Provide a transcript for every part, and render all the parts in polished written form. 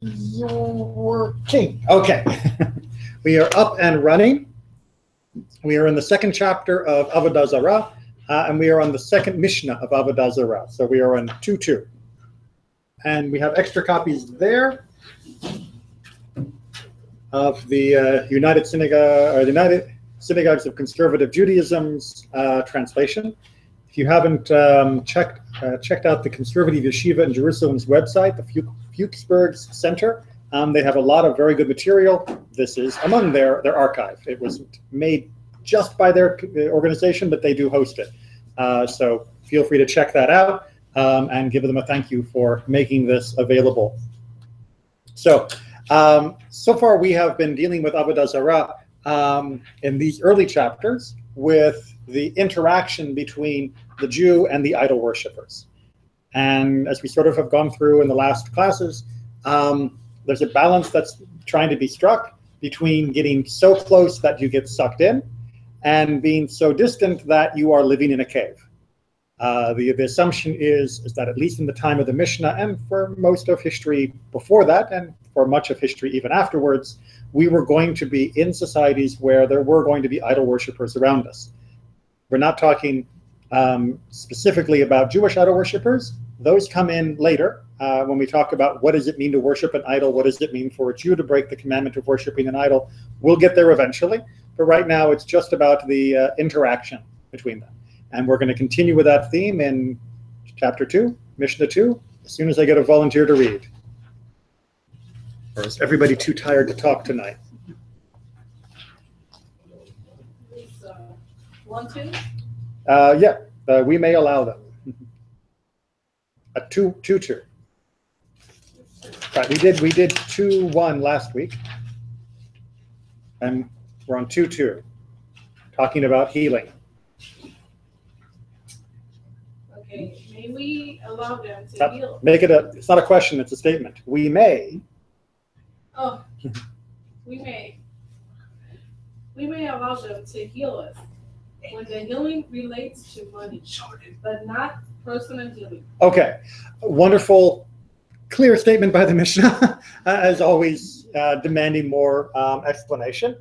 Your king. Okay. We are up and running. We are in the second chapter of Avodah Zarah, and we are on the second Mishnah of Avodah Zarah. So we are on 2:2. And we have extra copies there of the United Synagogues of Conservative Judaism's translation. If you haven't checked out the Conservative Yeshiva in Jerusalem's website, the Fuchsberg Center, they have a lot of very good material. This is among their archive. It wasn't made just by their organization, but they do host it. So feel free to check that out and give them a thank you for making this available. So, so far we have been dealing with Avodah Zarah in these early chapters with the interaction between the Jew and the idol worshippers. And as we sort of have gone through in the last classes, there's a balance that's trying to be struck between getting so close that you get sucked in and being so distant that you are living in a cave. The assumption is that at least in the time of the Mishnah and for most of history before that and for much of history even afterwards, we were going to be in societies where there were going to be idol worshippers around us. We're not talking specifically about Jewish idol worshippers. Those come in later when we talk about what does it mean to worship an idol, what does it mean for a Jew to break the commandment of worshiping an idol. We'll get there eventually, but right now it's just about the interaction between them. And we're going to continue with that theme in chapter 2, Mishnah 2, as soon as I get a volunteer to read. Or is everybody too tired to talk tonight? Want to? Yeah, we may allow them. A 2-2. Right, we did 2-1 last week, and we're on 2-2, talking about healing. Okay, may we allow them to heal? It's not a question, it's a statement. We may. Oh, we may. We may allow them to heal us when the healing relates to money, but not personal healing. Okay, wonderful, clear statement by the Mishnah, as always, demanding more explanation.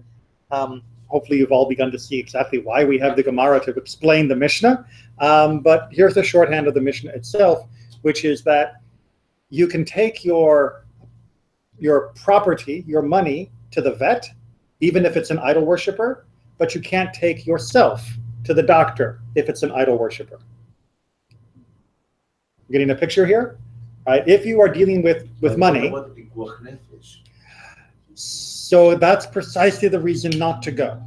Hopefully you've all begun to see exactly why we have the Gemara to explain the Mishnah. But here's the shorthand of the Mishnah itself, which is that you can take your property, your money, to the vet, even if it's an idol worshiper, but you can't take yourself to the doctor if it's an idol worshiper. Getting a picture here? Right? If you are dealing with money, so that's precisely the reason not to go.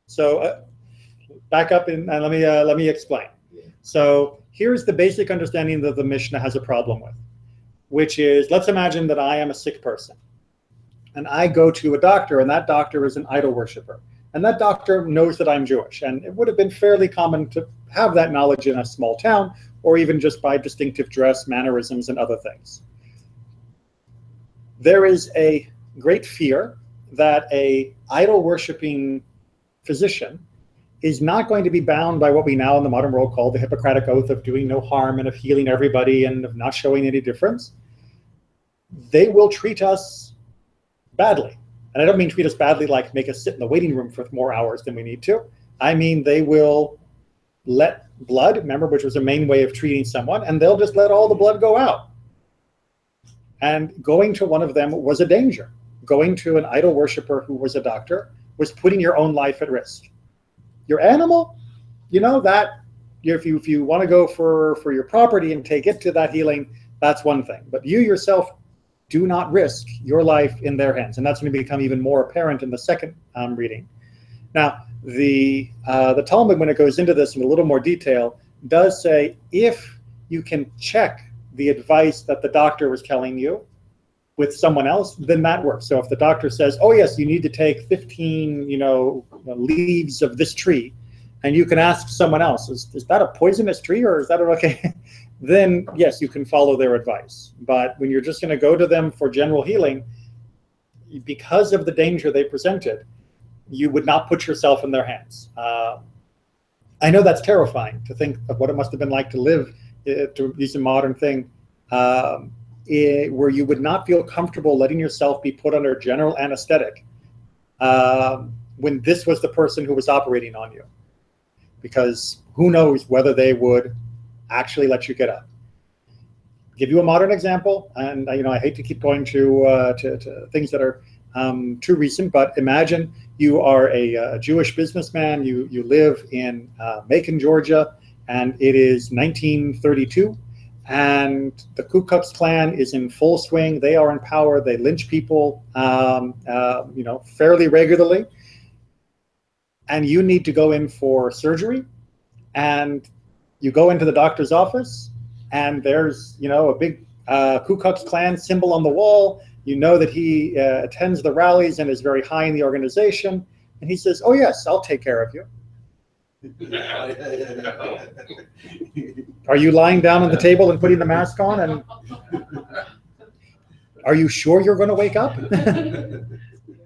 So back up and let me explain. So here's the basic understanding that the Mishnah has a problem with, which is, let's imagine that I am a sick person and I go to a doctor and that doctor is an idol worshiper. And that doctor knows that I'm Jewish. And it would have been fairly common to have that knowledge in a small town, or even just by distinctive dress, mannerisms, and other things. There is a great fear that a idol-worshipping physician is not going to be bound by what we now in the modern world call the Hippocratic Oath of doing no harm and of healing everybody and of not showing any difference. They will treat us badly. And I don't mean treat us badly like make us sit in the waiting room for more hours than we need to. I mean they will let blood, remember, which was a main way of treating someone, and they'll just let all the blood go out. And going to one of them was a danger. Going to an idol worshiper who was a doctor was putting your own life at risk. Your animal, you know, that if you want to go for your property and take it to that healing, that's one thing. But you yourself do not risk your life in their hands. And that's going to become even more apparent in the second reading. Now, the Talmud, when it goes into this in a little more detail, does say if you can check the advice that the doctor was telling you with someone else, then that works. So if the doctor says, oh yes, you need to take 15, leaves of this tree, and you can ask someone else, is that a poisonous tree or is that okay? Then yes, you can follow their advice. But when you're just going to go to them for general healing, because of the danger they presented, you would not put yourself in their hands. I know that's terrifying to think of what it must have been like to live, to use a modern thing, where you would not feel comfortable letting yourself be put under general anesthetic when this was the person who was operating on you, because who knows whether they would actually let you get up. Give you a modern example, and I hate to keep going to things that are too recent, but imagine you are a Jewish businessman. You live in Macon, Georgia, and it is 1932, and the Ku Klux Klan is in full swing. They are in power. They lynch people, fairly regularly, and you need to go in for surgery, and you go into the doctor's office, and there's a big Ku Klux Klan symbol on the wall. You know that he attends the rallies and is very high in the organization. And he says, "Oh yes, I'll take care of you." Are you lying down on the table and putting the mask on? And are you sure you're going to wake up?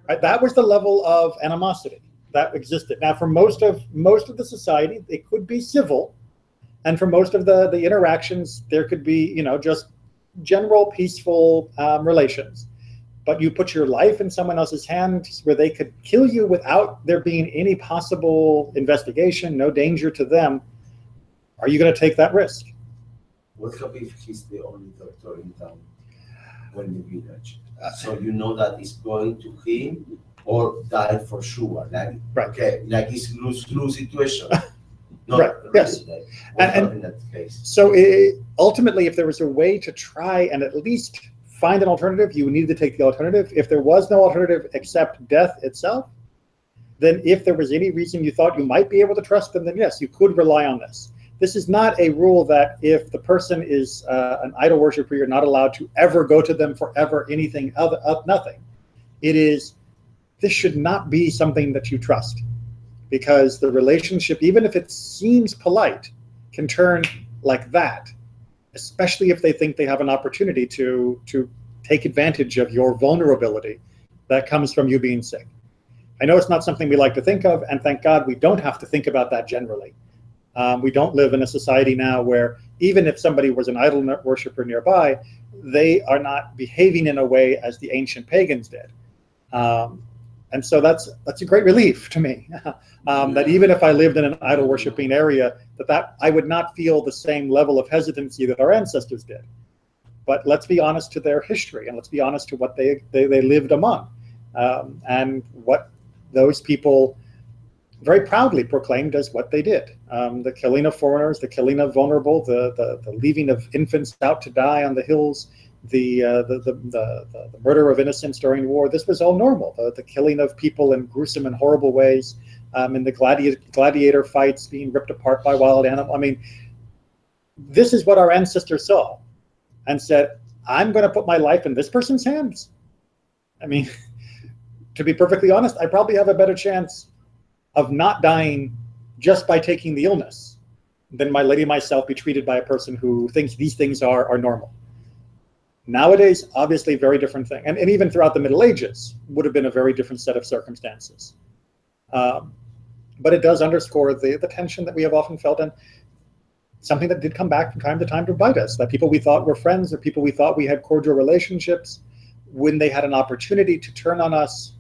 Right, that was the level of animosity that existed. Now, for most of the society, it could be civil. And for most of the interactions, there could be, just general peaceful relations. But you put your life in someone else's hands where they could kill you without there being any possible investigation, no danger to them. Are you going to take that risk? What happens if he's the only doctor in town or in the village? So you know that it's going to him or die for sure. Like, right. Okay, like it's lose situation. Not right. Really, yes. And in that case. So ultimately, if there was a way to try and at least find an alternative, you needed to take the alternative. If there was no alternative except death itself, then if there was any reason you thought you might be able to trust them, then yes, you could rely on this. This is not a rule that if the person is an idol worshiper, you're not allowed to ever go to them for ever anything other, nothing. It is, this should not be something that you trust, because the relationship, even if it seems polite, can turn like that, especially if they think they have an opportunity to take advantage of your vulnerability that comes from you being sick. I know it's not something we like to think of, and thank God we don't have to think about that generally. We don't live in a society now where even if somebody was an idol worshiper nearby, they are not behaving in a way as the ancient pagans did. And so that's a great relief to me, that even if I lived in an idol worshiping area, that I would not feel the same level of hesitancy that our ancestors did. But let's be honest to their history, and let's be honest to what they lived among, and what those people very proudly proclaimed as what they did. The killing of foreigners, the killing of vulnerable, the leaving of infants out to die on the hills, the murder of innocents during war. This was all normal. The killing of people in gruesome and horrible ways, in the gladiator fights, being ripped apart by wild animals. I mean, this is what our ancestors saw and said, I'm going to put my life in this person's hands. I mean, to be perfectly honest, I probably have a better chance of not dying just by taking the illness than by letting myself be treated by a person who thinks these things are normal. Nowadays, obviously, very different thing. And even throughout the Middle Ages would have been a very different set of circumstances. But it does underscore the tension that we have often felt, and something that did come back from time to bite us, that people we thought were friends or people we thought we had cordial relationships, when they had an opportunity to turn on us,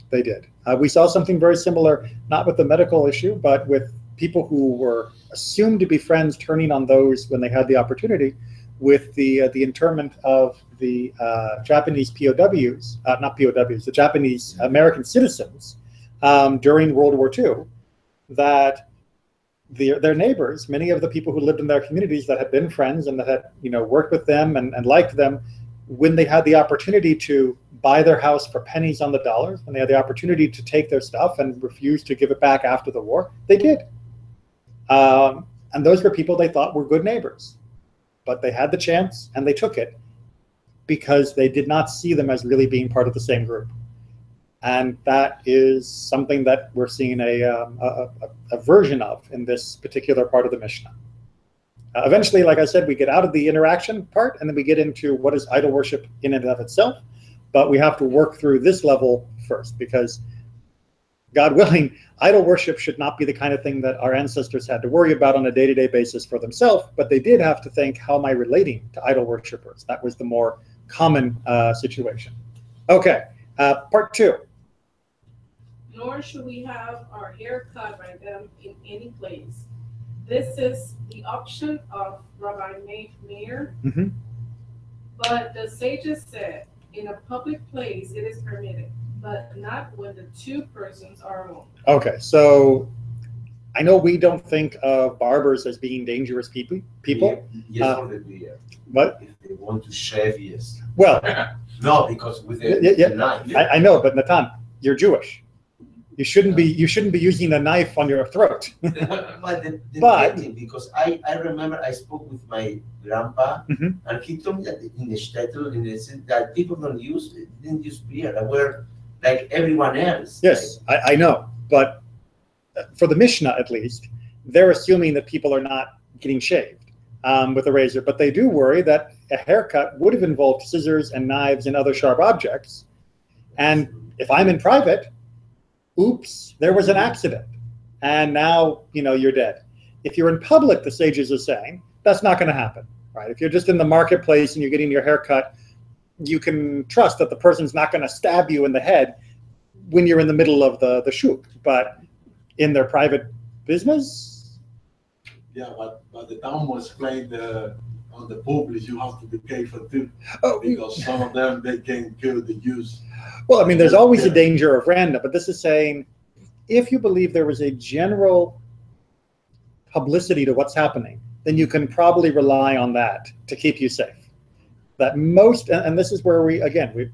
they did. We saw something very similar, not with the medical issue, but with people who were assumed to be friends turning on those when they had the opportunity, with the internment of the Japanese POWs, not POWs, the Japanese American citizens during World War II, that their neighbors, many of the people who lived in their communities that had been friends and that had worked with them and liked them, when they had the opportunity to buy their house for pennies on the dollar, when they had the opportunity to take their stuff and refuse to give it back after the war, they did. And those were people they thought were good neighbors. But they had the chance and they took it because they did not see them as really being part of the same group. And that is something that we're seeing a version of in this particular part of the Mishnah. Eventually, like I said, we get out of the interaction part and then we get into what is idol worship in and of itself. But we have to work through this level first, because God willing, idol worship should not be the kind of thing that our ancestors had to worry about on a day-to-day basis for themselves, but they did have to think, how am I relating to idol worshipers? That was the more common situation. Okay, part 2. Nor should we have our hair cut by them in any place. This is the option of Rabbi Meir. Mm-hmm. But the sages said, in a public place it is permitted, but not when the 2 persons are alone. Okay, so I know we don't think of barbers as being dangerous people. Yes, for the beard. What? If they want to shave, yes. Well, no, because with the knife. I know, but Natan, you're Jewish. You shouldn't be using a knife on your throat. but because I remember I spoke with my grandpa, mm-hmm. and he told me that in the shtetl, that people didn't use beard. I wear like everyone else. Yes, I know, but for the Mishnah at least, they're assuming that people are not getting shaved with a razor, but they do worry that a haircut would have involved scissors and knives and other sharp objects. And if I'm in private, oops, there was an accident, and now you're dead. If you're in public, the sages are saying that's not going to happen, right? If you're just in the marketplace and you're getting your hair cut, you can trust that the person's not going to stab you in the head when you're in the middle of the shuk. But in their private business, yeah, but the Talmud explained on the public you have to be careful too, because some of them they can kill the Jews. Well, I mean, there's always a danger of random, but this is saying if you believe there was a general publicity to what's happening, then you can probably rely on that to keep you safe. That most, and this is where we're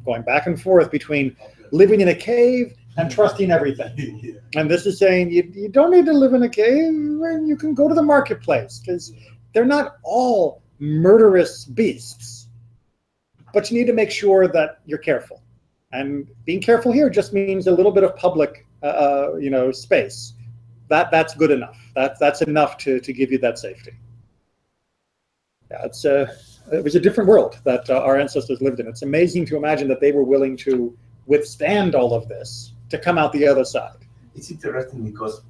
going back and forth between living in a cave and trusting everything. Yeah. And this is saying you don't need to live in a cave, and you can go to the marketplace, because they're not all murderous beasts. But you need to make sure that you're careful. And being careful here just means a little bit of public, space. That's good enough. That's enough to give you that safety. Yeah, it was a different world that our ancestors lived in. It's amazing to imagine that they were willing to withstand all of this to come out the other side. It's interesting because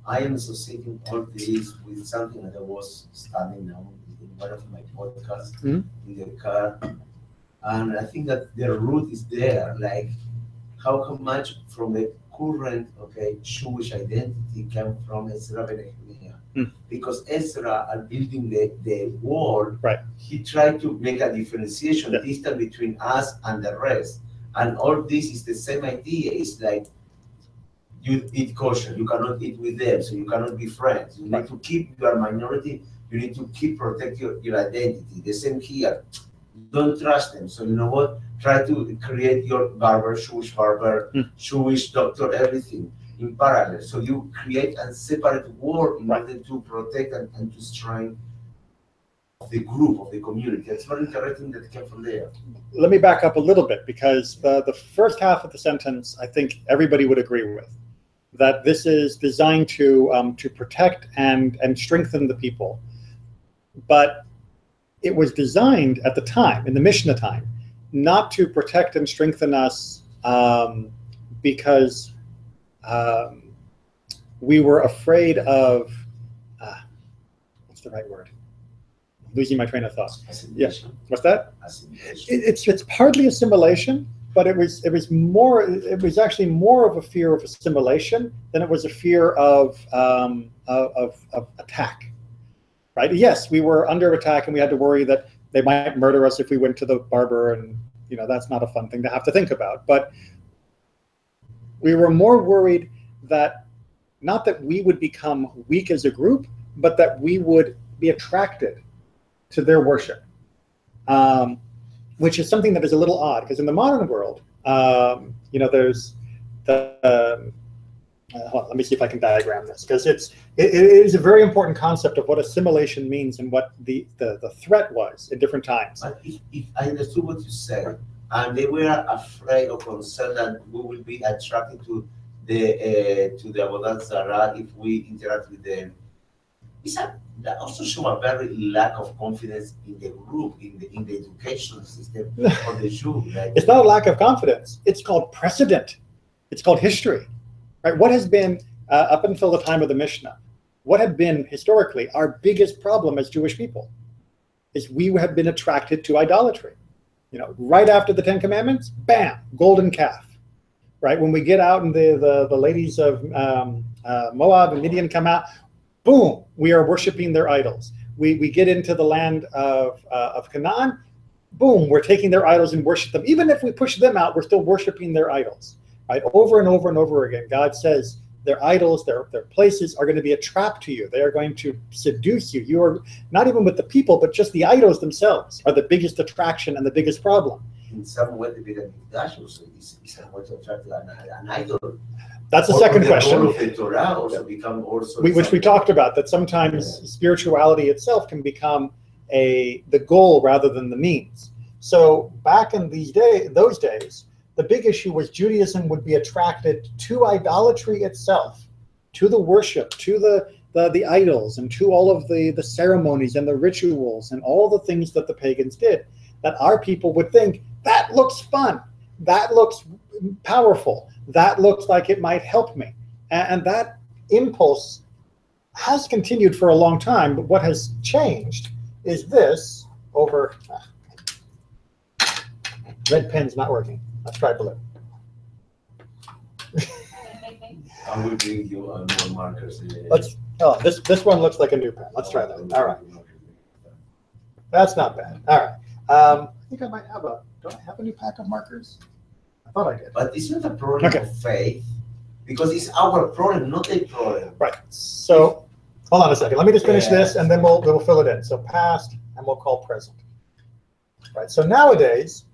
I am associating all this with something that I was studying now in one of my podcasts in the car. And I think that the root is there, like how much from the current Jewish identity came from Ezra ben Nehemiah. Because Ezra, building the wall, right, he tried to make a differentiation distinct between us and the rest. And all this is the same idea. It's like you eat kosher, you cannot eat with them, so you cannot be friends. You need to keep your minority, you need to protect your identity. The same here. Don't trust them. So you know what? Try to create your Jewish barber, Jewish doctor, everything in parallel. So you create a separate world in order to protect and to strengthen the group, of the community. It's very interesting that it came from there. Let me back up a little bit, because the first half of the sentence, I think everybody would agree with, that this is designed to protect and strengthen the people. But it was designed at the time, in the Mishnah time, not to protect and strengthen us because we were afraid of, what's the right word? I'm losing my train of thought. Yes. What's that? It's partly assimilation, but it was actually more of a fear of assimilation than it was a fear of attack. Right? Yes, we were under attack, and we had to worry that they might murder us if we went to the barber, and that's not a fun thing to have to think about. But we were more worried that not that we would become weak as a group, but that we would be attracted to their worship, which is something that is a little odd, because in the modern world, there's the hold on, let me see if I can diagram this, because it is a very important concept of what assimilation means and what the threat was in different times. But if I understood what you said, and they were afraid or concerned that we will be attracted to the Avodah Zarah if we interact with them, that also show a very lack of confidence in the group, in the education system of the Jew. Right? It's not a lack of confidence. It's called precedent. It's called history. right? What has been, up until the time of the Mishnah, what had been historically our biggest problem as Jewish people is we have been attracted to idolatry. You know, right after the Ten Commandments, bam, golden calf, right? When we get out and the ladies of Moab and Midian come out, boom, we are worshiping their idols. We get into the land of Canaan, boom, we're taking their idols and worship them. Even if we push them out, we're still worshiping their idols, right? Over and over and over again, God says their idols, their places are going to be a trap to you. They are going to seduce you. You are not even with the people, but just the idols themselves are the biggest attraction and the biggest problem. In some way, the Beit HaMikdash also is somewhat attracted an idol. That's the second question. The role of the Torah also become also which we talked about, that sometimes spirituality itself can become the goal rather than the means. So back in those days, the big issue was Judaism would be attracted to idolatry itself, to the worship, to the idols, and to all of the ceremonies and the rituals and all the things that the pagans did, that our people would think, that looks fun, that looks powerful, that looks like it might help me. And that impulse has continued for a long time, but what has changed is this over... red pen's not working. Let's try blue. I will bring you more markers. This one looks like a new pen. Let's try that. All right. That's not bad. All right. I think I might have don't I have a new pack of markers? I thought I did. But it's not a problem of faith, because it's our problem, not a problem. Right. So hold on a second. Let me just finish this, and then we'll fill it in. So past, and we'll call present. Right. So nowadays,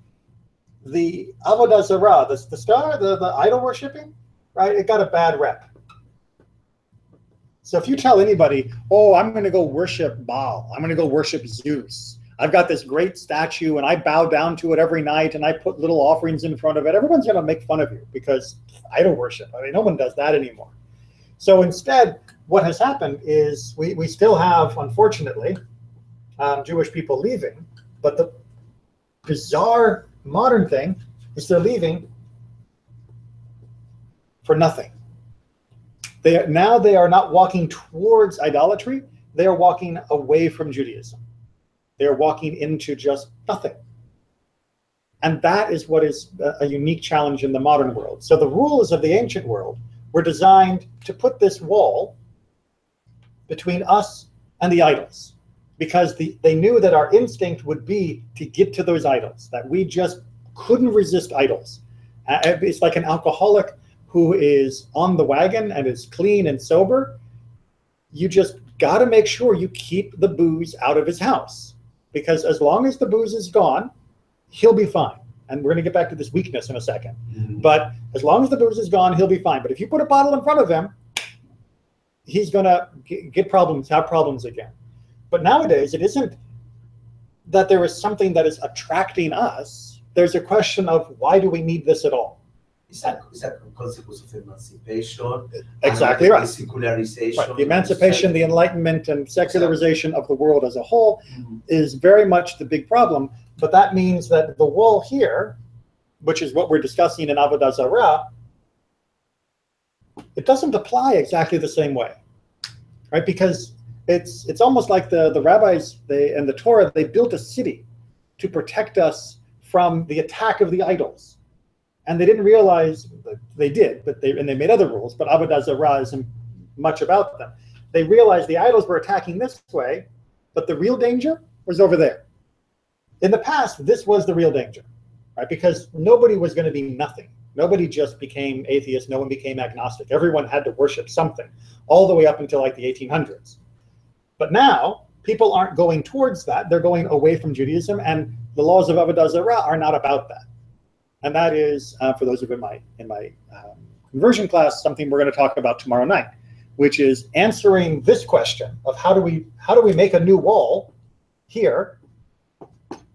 the Avodah Zarah, the idol worshipping, right? It got a bad rep. So if you tell anybody, oh, I'm going to go worship Baal, I'm going to go worship Zeus, I've got this great statue and I bow down to it every night and I put little offerings in front of it, everyone's going to make fun of you because idol worship. I mean, no one does that anymore. So instead, what has happened is we still have, unfortunately, Jewish people leaving, but the bizarre modern thing is they're leaving for nothing. They are not walking towards idolatry, they are walking away from Judaism. They are walking into just nothing. And that is what is a unique challenge in the modern world. So the rules of the ancient world were designed to put this wall between us and the idols, because they knew that our instinct would be to get to those idols, that we just couldn't resist idols. It's like an alcoholic who is on the wagon and is clean and sober. You just got to make sure you keep the booze out of his house, because as long as the booze is gone, he'll be fine. And we're going to get back to this weakness in a second. Mm-hmm. But as long as the booze is gone, he'll be fine. But if you put a bottle in front of him, he's going to get problems, have problems again. But nowadays, it isn't that there is something that is attracting us. There's a question of, why do we need this at all? It's a consequence of emancipation. Exactly right. Secularization. Right. The emancipation, the enlightenment, and secularization of the world as a whole is very much the big problem. But that means that the wall here, which is what we're discussing in Avodah Zarah, it doesn't apply exactly the same way, right? Because it's almost like the rabbis and the Torah, they built a city to protect us from the attack of the idols. And they didn't realize that they did, but they made other rules, but Avodah Zarah isn't much about them. They realized the idols were attacking this way, but the real danger was over there. In the past, this was the real danger, right? Because nobody was going to be nothing. Nobody just became atheist. No one became agnostic. Everyone had to worship something, all the way up until like the 1800s. But now, people aren't going towards that. They're going away from Judaism, and the laws of Avodah Zarah are not about that. And that is, for those of you in my conversion class, something we're going to talk about tomorrow night, which is answering this question of how do we make a new wall here.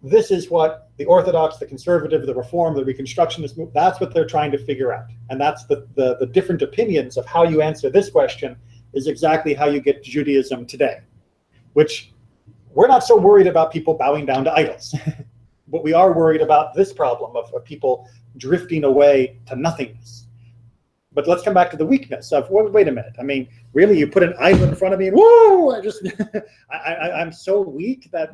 This is what the Orthodox, the Conservative, the Reform, the Reconstructionist movement, that's what they're trying to figure out. And that's the different opinions of how you answer this question is exactly how you get Judaism today, which we're not so worried about people bowing down to idols. But we are worried about this problem of people drifting away to nothingness. But let's come back to the weakness of, well, wait a minute. I mean, really, you put an idol in front of me and whoa, I'm so weak that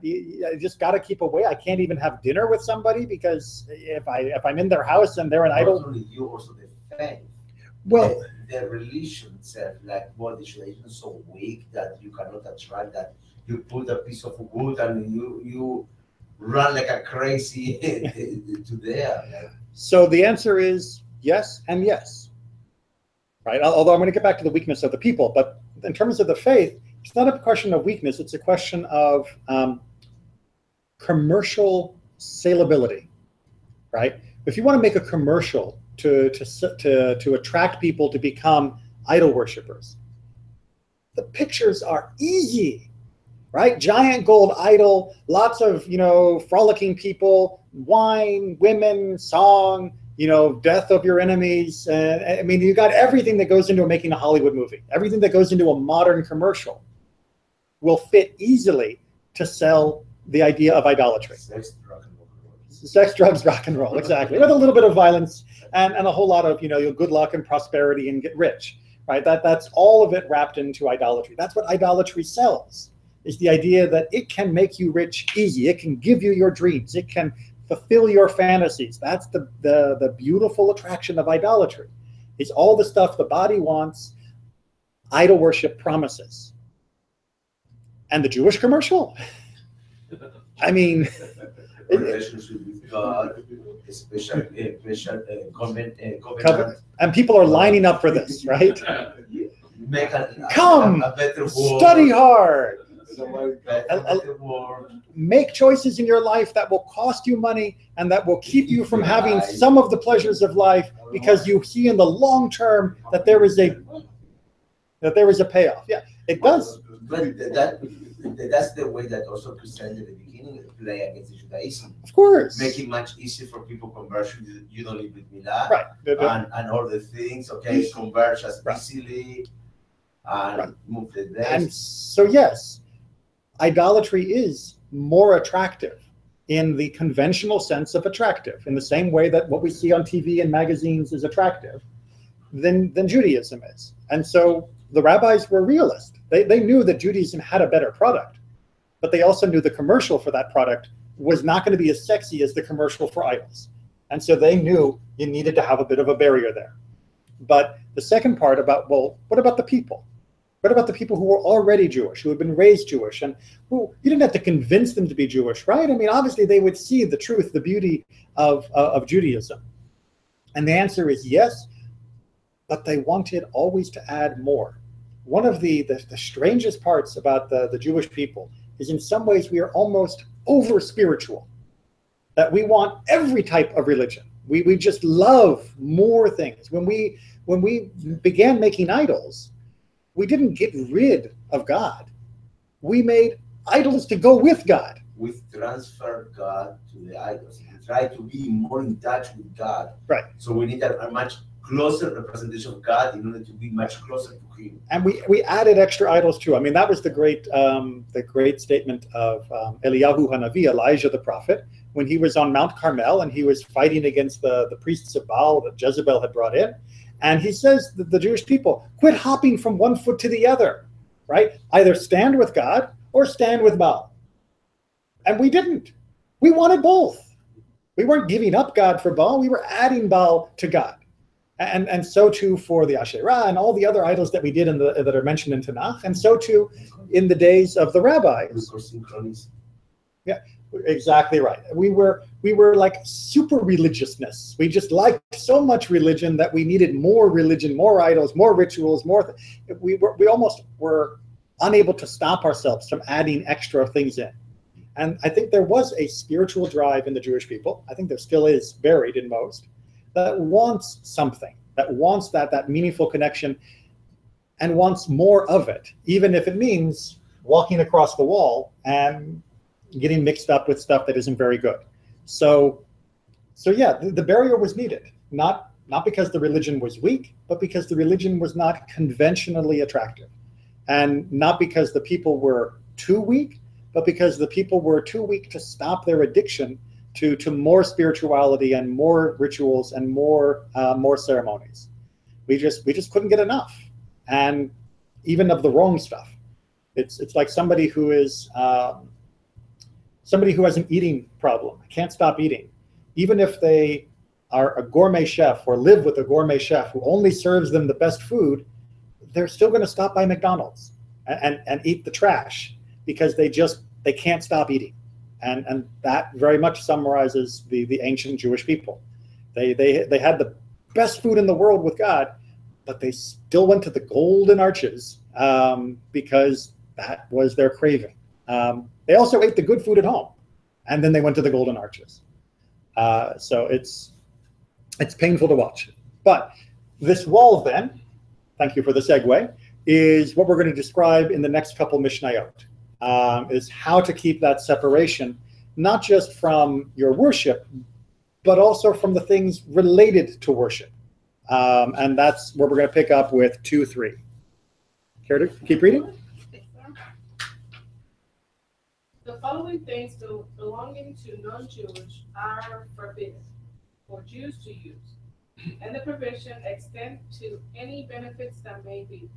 I just got to keep away. I can't even have dinner with somebody because if I'm in their house and they're an idol. Not only you, also the faith. Well, the religion itself, like what the tradition is so weak that you cannot attract that. You put a piece of wood and you run like a crazy to there. Like. So the answer is yes and yes. Right? Although I'm going to get back to the weakness of the people, but in terms of the faith, it's not a question of weakness. It's a question of commercial salability, right? If you want to make a commercial to attract people to become idol worshippers, the pictures are easy, right? Giant gold idol, lots of frolicking people, wine, women, song. Death of your enemies. I mean, you got everything that goes into making a Hollywood movie. Everything that goes into a modern commercial will fit easily to sell the idea of idolatry. Sex, drugs, rock and roll, exactly. With a little bit of violence and a whole lot of, good luck and prosperity and get rich, right? That's all of it wrapped into idolatry. That's what idolatry sells, is the idea that it can make you rich easy. It can give you your dreams. It can fulfill your fantasies. That's the beautiful attraction of idolatry. It's all the stuff the body wants, idol worship promises. And the Jewish commercial? I mean... relationship with God, special covenant. And people are lining up for this, right? Make Come, a better world. Study hard. Better world. Make choices in your life that will cost you money and that will keep you from having some of the pleasures of life, because you see in the long term that there is a payoff. Yeah, it does. But that's the way that also Christianity at the beginning play against Judaism. Of course. Make it much easier for people conversion. You don't live with Milah. Right. And all the things, okay, converge as easily and move the days. And so, yes, idolatry is more attractive in the conventional sense of attractive, in the same way that what we see on TV and magazines is attractive than Judaism is. And so the rabbis were realists. They knew that Judaism had a better product, but they also knew the commercial for that product was not going to be as sexy as the commercial for idols. And so they knew you needed to have a bit of a barrier there. But the second part about, well, what about the people? What about the people who were already Jewish, who had been raised Jewish, and who you didn't have to convince them to be Jewish, right? I mean, obviously they would see the truth, the beauty of Judaism. And the answer is yes, but they wanted always to add more. One of the strangest parts about the Jewish people is in some ways we are almost over-spiritual, that we want every type of religion. We just love more things. When we began making idols, we didn't get rid of God. We made idols to go with God. We transfer God to the idols. We try to be more in touch with God. Right. So we need a much closer representation of God in order to be much closer to Him. And we added extra idols too. I mean, that was the great statement of Eliyahu Hanavi, Elijah the prophet, when he was on Mount Carmel and he was fighting against the priests of Baal that Jezebel had brought in. And he says that the Jewish people, quit hopping from one foot to the other, right? Either stand with God or stand with Baal. And we didn't. We wanted both. We weren't giving up God for Baal. We were adding Baal to God. And so too for the Asherah and all the other idols that we did that are mentioned in Tanakh. And so too in the days of the rabbis. Yeah, exactly right. We were like super religiousness. We just liked so much religion that we needed more religion, more idols, more rituals, more. We almost were unable to stop ourselves from adding extra things in. And I think there was a spiritual drive in the Jewish people. I think there still is, buried in most, that wants something, that wants that meaningful connection and wants more of it, even if it means walking across the wall and getting mixed up with stuff that isn't very good. So yeah, the barrier was needed, not because the religion was weak, but because the religion was not conventionally attractive. And not because the people were too weak, but because the people were too weak to stop their addiction to more spirituality and more rituals and more ceremonies. We just couldn't get enough, and even of the wrong stuff. It's like somebody who is somebody who has an eating problem, can't stop eating, even if they are a gourmet chef or live with a gourmet chef who only serves them the best food, they're still going to stop by McDonald's and eat the trash because they can't stop eating. And that very much summarizes the ancient Jewish people. They had the best food in the world with God, but they still went to the golden arches because that was their craving. They also ate the good food at home, and then they went to the golden arches. So it's painful to watch. But this wall then, thank you for the segue, is what we're going to describe in the next couple Mishnayot. Is how to keep that separation, not just from your worship, but also from the things related to worship. And that's where we're going to pick up with 2:3. Care to keep reading? The following things belonging to non-Jewish are forbidden for Jews to use, and the provision extends to any benefits that may be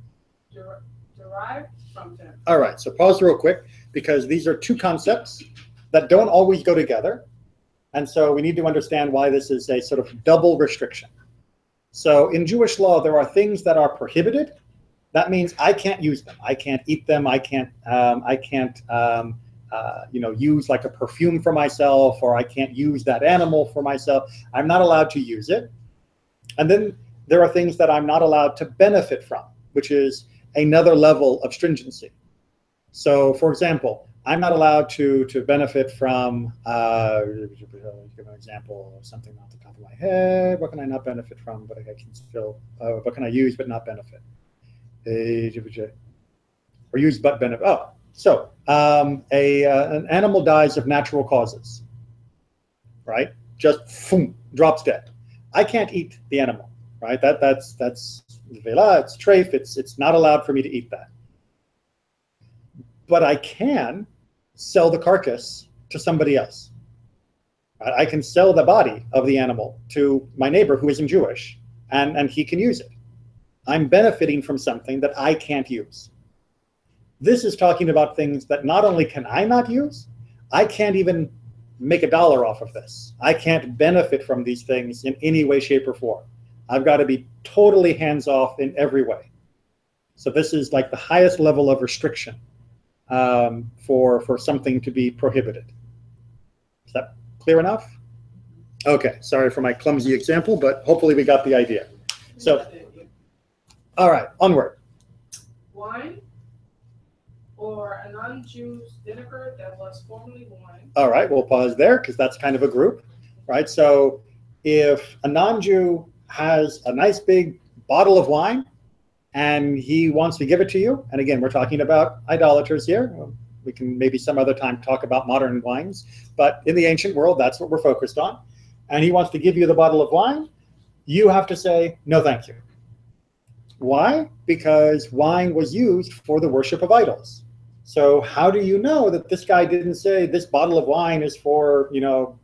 derived from them. All right, so pause real quick, because these are two concepts that don't always go together. And so we need to understand why this is a sort of double restriction. So in Jewish law, there are things that are prohibited. That means I can't use them. I can't eat them. I can't use like a perfume for myself, or I can't use that animal for myself. I'm not allowed to use it. And then there are things that I'm not allowed to benefit from, which is another level of stringency. So, for example, I'm not allowed to benefit from, give an example of something off the top of my head. What can I not benefit from, but I can still, what can I use but not benefit? Or use but benefit. Oh, so an animal dies of natural causes, right? Just boom, drops dead. I can't eat the animal, right? That's vela, it's treif, it's not allowed for me to eat that. But I can sell the carcass to somebody else. Right? I can sell the body of the animal to my neighbor who isn't Jewish, and he can use it. I'm benefiting from something that I can't use. This is talking about things that not only can I not use, I can't even make $1 off of this. I can't benefit from these things in any way, shape, or form. I've got to be totally hands-off in every way. So this is like the highest level of restriction for something to be prohibited. Is that clear enough? Okay, sorry for my clumsy example, but hopefully we got the idea. So, all right, onward. Wine or a non-Jew's vinegar that was formerly wine. All right, we'll pause there because that's kind of a group, right? So if a non-Jew has a nice big bottle of wine and he wants to give it to you, and again, we're talking about idolaters here. We can maybe some other time talk about modern wines, but in the ancient world, that's what we're focused on. And he wants to give you the bottle of wine, you have to say, no, thank you. Why? Because wine was used for the worship of idols. So how do you know that this guy didn't say this bottle of wine is for,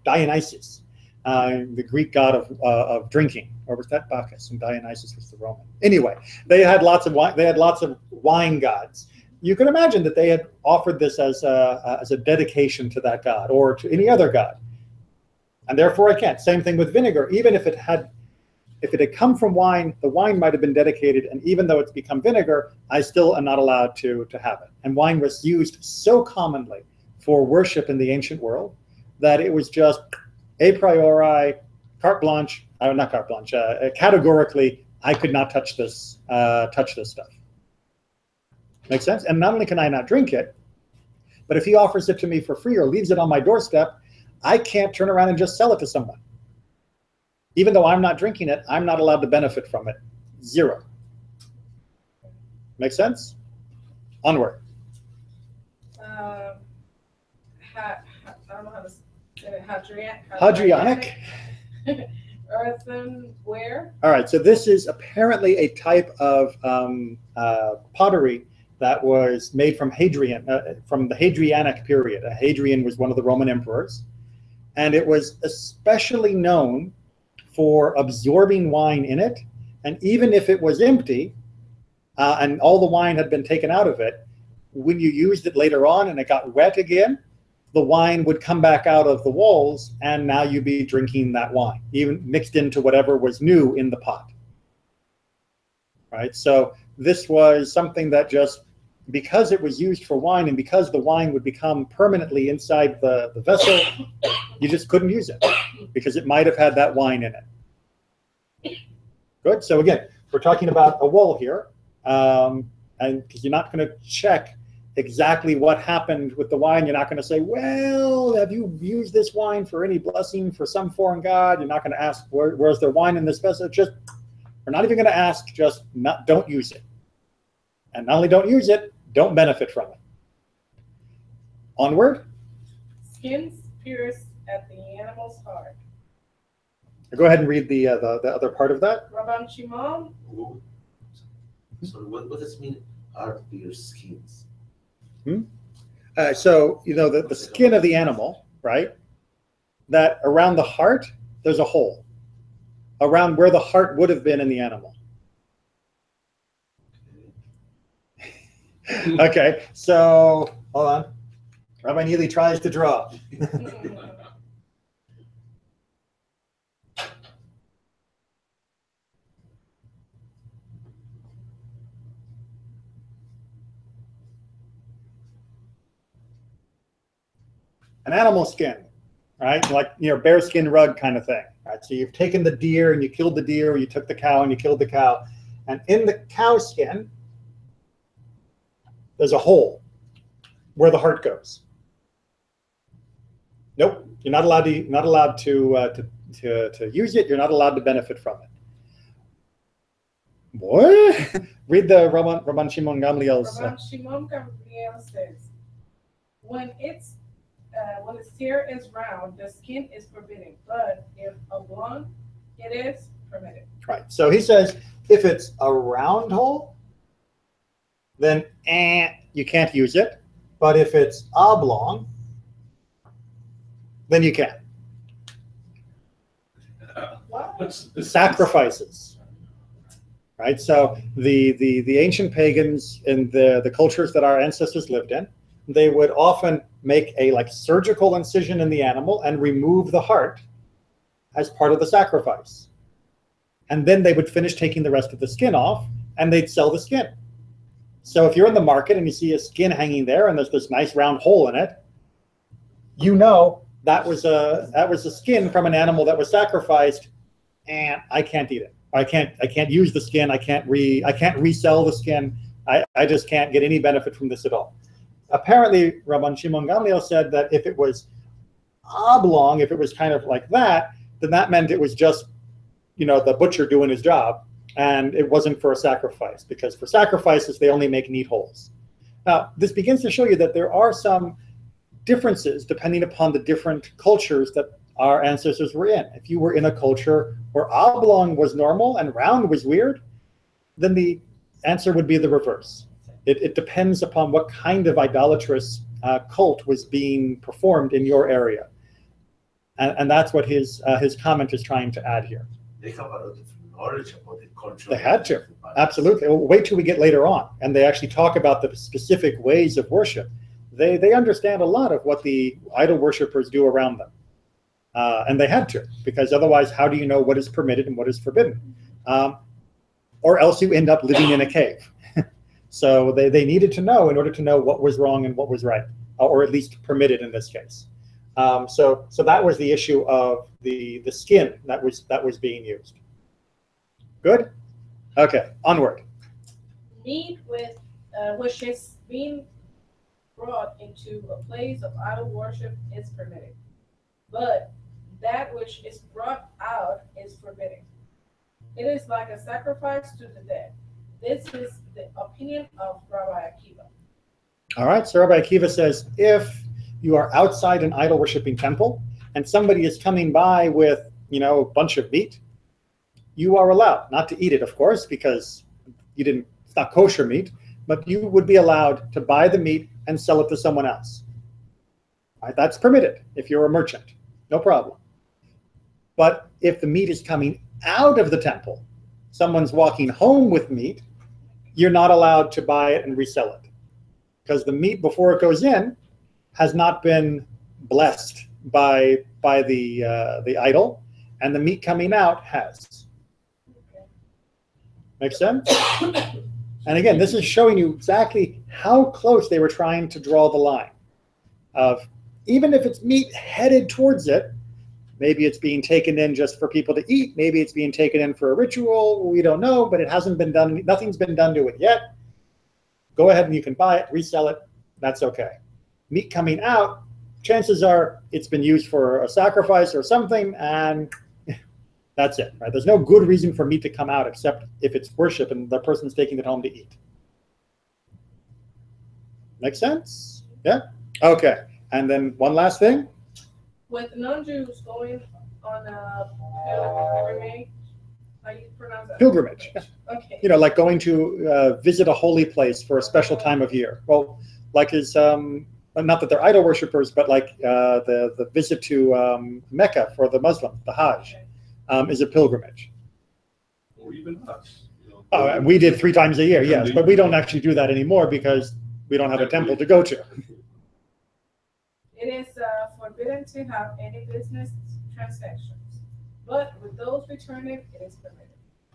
Dionysus, the Greek god of drinking, or was that Bacchus and Dionysus was the Roman? Anyway, they had lots of wine. They had lots of wine gods. You can imagine that they had offered this as a dedication to that god or to any other god, and therefore I can't. Same thing with vinegar. Even if it had come from wine, the wine might have been dedicated, and even though it's become vinegar, I still am not allowed to have it. And wine was used so commonly for worship in the ancient world that it was just a priori, carte blanche, not carte blanche, categorically, I could not touch this stuff. Make sense? And not only can I not drink it, but if he offers it to me for free or leaves it on my doorstep, I can't turn around and just sell it to someone. Even though I'm not drinking it, I'm not allowed to benefit from it. Zero. Make sense? Onward. I don't know how to say it. Hadrianic. Earthenware. All right, so this is apparently a type of pottery that was made from Hadrian, from the Hadrianic period. Hadrian was one of the Roman emperors, and it was especially known for absorbing wine in it And even if it was empty and all the wine had been taken out of it, when you used it later on and it got wet again, the wine would come back out of the walls, and now you'd be drinking that wine, even mixed into whatever was new in the pot. Right? So this was something that just, because it was used for wine and because the wine would become permanently inside the vessel, you just couldn't use it because it might have had that wine in it. Good. So again, we're talking about a wool here, and because you're not going to check exactly what happened with the wine. You're not going to say, well, have you used this wine for any blessing for some foreign god? You're not going to ask, where's there wine in this vessel? Just, we're not even going to ask, just don't use it. And not only don't use it, don't benefit from it. Onward. Skins pierced at the animal's heart. Go ahead and read the other part of that. Rabban Shimon. So what does it mean, heart pierced skins? So, you know, the skin of the animal, right? That around the heart, there's a hole. Around where the heart would have been in the animal. Okay, so, hold on. Rabbi Neely tries to draw. An animal skin, right? Like, you know, bear skin rug kind of thing, right? So you've taken the deer and you killed the deer, or you took the cow and you killed the cow. And in the cow skin, there's a hole where the heart goes. Nope, you're not allowed to use it. You're not allowed to benefit from it. What? Read the Rabban Shimon Gamliel's. Rabban Shimon Gamliel says, when the tear is round, the skin is forbidden, but if oblong, it is permitted. Right. So he says, if it's a round hole, then you can't use it. But if it's oblong, then you can. Sacrifices. Right. So the ancient pagans in the cultures that our ancestors lived in, they would often make a surgical incision in the animal and remove the heart as part of the sacrifice. And then they would finish taking the rest of the skin off and they'd sell the skin. So if you're in the market and you see a skin hanging there and there's this nice round hole in it, you know that was a skin from an animal that was sacrificed, and I can't eat it. I can't use the skin. I can't resell the skin. I just can't get any benefit from this at all. Apparently, Rabban Shimon Gamliel said that if it was oblong, if it was kind of like that, then that meant it was just, you know, the butcher doing his job, and it wasn't for a sacrifice, because for sacrifices, they only make neat holes. Now, this begins to show you that there are some differences depending upon the different cultures that our ancestors were in. If you were in a culture where oblong was normal and round was weird, then the answer would be the reverse. It depends upon what kind of idolatrous cult was being performed in your area. And that's what his comment is trying to add here. They have a lot of knowledge about the culture. They had to, absolutely. Well, wait till we get later on, and they actually talk about the specific ways of worship. They understand a lot of what the idol worshippers do around them. And they had to, because otherwise, how do you know what is permitted and what is forbidden? Or else you end up living in a cave. So they needed to know in order to know what was wrong and what was right, or at least permitted in this case. So that was the issue of the skin that was being used. Good? Okay, onward. Meat which is being brought into a place of idol worship is permitted, but that which is brought out is forbidden. It is like a sacrifice to the dead. This is the opinion of Rabbi Akiva. All right, so Rabbi Akiva says, if you are outside an idol worshiping temple and somebody is coming by with, you know, a bunch of meat, you are allowed not to eat it, of course, because it's not kosher meat, but you would be allowed to buy the meat and sell it to someone else. All right, that's permitted if you're a merchant, no problem. But if the meat is coming out of the temple, someone's walking home with meat, you're not allowed to buy it and resell it, because the meat before it goes in has not been blessed by the idol, and the meat coming out has. Make sense? And again, this is showing you exactly how close they were trying to draw the line of, even if it's meat headed towards it, maybe it's being taken in just for people to eat, maybe it's being taken in for a ritual, we don't know, but it hasn't been done, nothing's been done to it yet. Go ahead and you can buy it, resell it, that's okay. Meat coming out, chances are it's been used for a sacrifice or something, and that's it, right? There's no good reason for meat to come out except if it's worship and the person's taking it home to eat. Make sense? Yeah? Okay. And then one last thing. With non-Jews going on a pilgrimage, how you pronounce that? Pilgrimage. Okay. You know, like going to visit a holy place for a special time of year. Well, like is not that they're idol worshippers, but like the visit to Mecca for the Muslim, the Hajj, is a pilgrimage. Or even us. Oh, we did 3 times a year, yes, but we don't actually do that anymore because we don't have a temple to go to. It is forbidden to have any business transactions, but with those returning, it is permitted.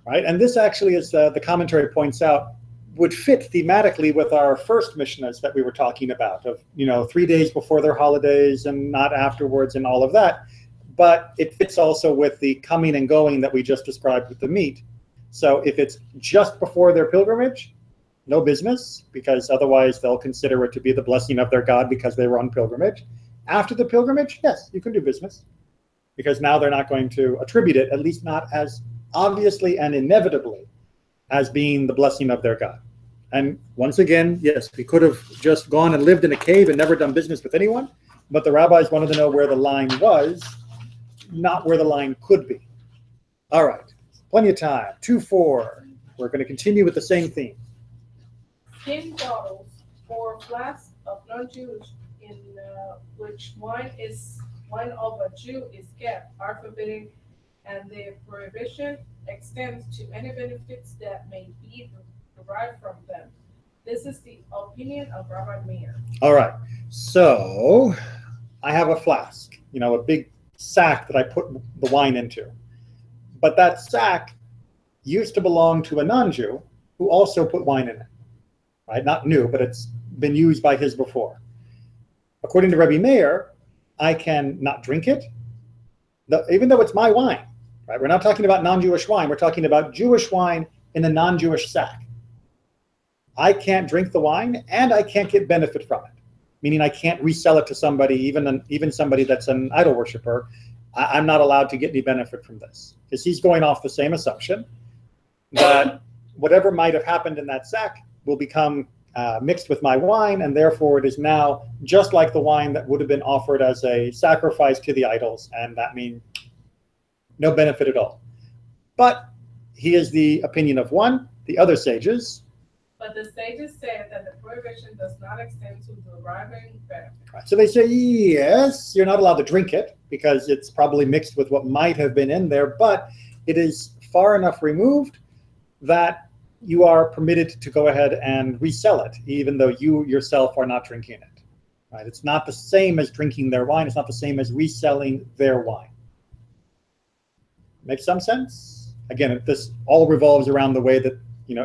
Right, and this actually, as the commentary points out, would fit thematically with our first Mishnahs that we were talking about, of 3 days before their holidays and not afterwards and all of that. But it fits also with the coming and going that we just described with the meat. So if it's just before their pilgrimage, no business, because otherwise they'll consider it to be the blessing of their God because they were on pilgrimage. After the pilgrimage, yes, you can do business, because now they're not going to attribute it, at least not as obviously and inevitably, as being the blessing of their God. And once again, yes, we could have just gone and lived in a cave and never done business with anyone, but the rabbis wanted to know where the line was, not where the line could be. All right, plenty of time. 2-4. We're going to continue with the same theme. Skin bottles or flasks of non-Jews in which wine of a Jew is kept are forbidden, and the prohibition extends to any benefits that may be derived from them. This is the opinion of Rabbi Meir. All right, so I have a flask, a big sack that I put the wine into. But that sack used to belong to a non-Jew who also put wine in it. Right? Not new, but it's been used by his before. According to Rabbi Meir, I can not drink it, even though it's my wine. Right? We're not talking about non-Jewish wine. We're talking about Jewish wine in a non-Jewish sack. I can't drink the wine, and I can't get benefit from it. Meaning I can't resell it to somebody, even somebody that's an idol worshiper. I'm not allowed to get any benefit from this, because he's going off the same assumption that whatever might have happened in that sack will become mixed with my wine, and therefore it is now just like the wine that would have been offered as a sacrifice to the idols, and that means no benefit at all. But he is the opinion of one, the other sages. But the sages said that the prohibition does not extend to deriving benefit. Right. So they say, yes, you're not allowed to drink it because it's probably mixed with what might have been in there, but it is far enough removed that you are permitted to go ahead and resell it, even though you yourself are not drinking it. Right? It's not the same as drinking their wine. It's not the same as reselling their wine. Make some sense? Again, this all revolves around the way that